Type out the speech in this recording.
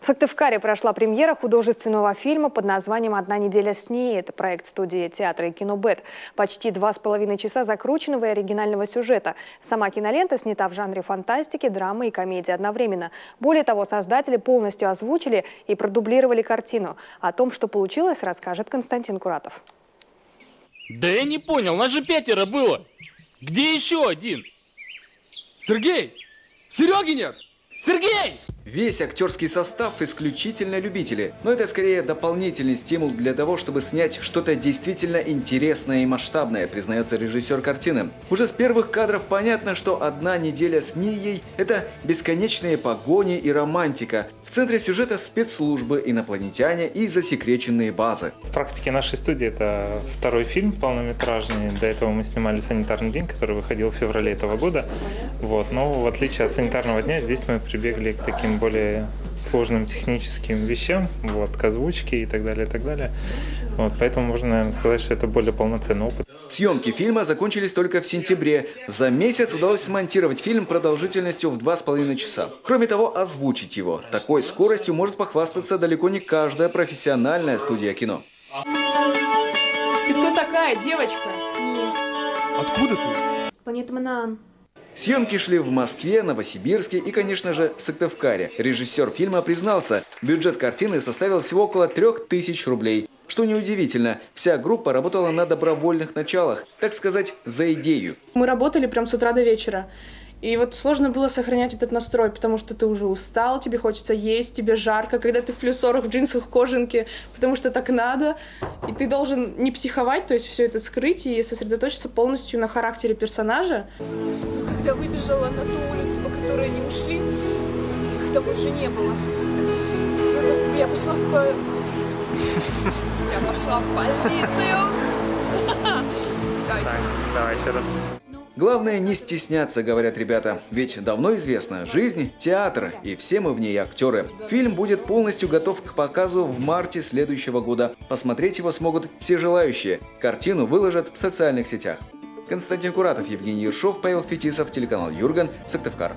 В Сыктывкаре прошла премьера художественного фильма под названием «Одна неделя с ней». Это проект студии театра и кино «Бет». Почти 2,5 часа закрученного и оригинального сюжета. Сама кинолента снята в жанре фантастики, драмы и комедии одновременно. Более того, создатели полностью озвучили и продублировали картину. О том, что получилось, расскажет Константин Куратов. Да я не понял, нас же 5 было. Где еще один? Сергей! Сереги нет! Сергей! Весь актерский состав исключительно любители, но это скорее дополнительный стимул для того, чтобы снять что-то действительно интересное и масштабное, признается режиссер картины. Уже с первых кадров понятно, что «Одна неделя с Нией» – это бесконечные погони и романтика. В центре сюжета спецслужбы, инопланетяне и засекреченные базы. В практике нашей студии это второй фильм полнометражный. До этого мы снимали «Санитарный день», который выходил в феврале этого года. Но в отличие от «Санитарного дня», здесь мы прибегли к таким более сложным техническим вещам, к озвучке и так далее, и так далее. Поэтому можно, наверное, сказать, что это более полноценный опыт. Съемки фильма закончились только в сентябре. За месяц удалось смонтировать фильм продолжительностью в 2,5 часа. Кроме того, озвучить его. Такой скоростью может похвастаться далеко не каждая профессиональная студия кино. Ты кто такая, девочка? Не. Откуда ты? С планеты Манаан. Съемки шли в Москве, Новосибирске и, конечно же, Сыктывкаре. Режиссер фильма признался, бюджет картины составил всего около 3000 рублей. Что неудивительно, вся группа работала на добровольных началах, так сказать, за идею. Мы работали прям с утра до вечера. И сложно было сохранять этот настрой, потому что ты уже устал, тебе хочется есть, тебе жарко, когда ты в +40 в джинсах, в кожанке, потому что так надо. И ты должен не психовать, то есть все это скрыть и сосредоточиться полностью на характере персонажа. Когда выбежала на ту улицу, по которой они ушли, их там уже не было. Я пошла в полицию. Давай еще раз. Главное не стесняться, говорят ребята, ведь давно известно, жизнь – театр, и все мы в ней актеры. Фильм будет полностью готов к показу в марте следующего года. Посмотреть его смогут все желающие. Картину выложат в социальных сетях. Константин Куратов, Евгений Ершов, Павел Фетисов, телеканал Юрган, Сыктывкар.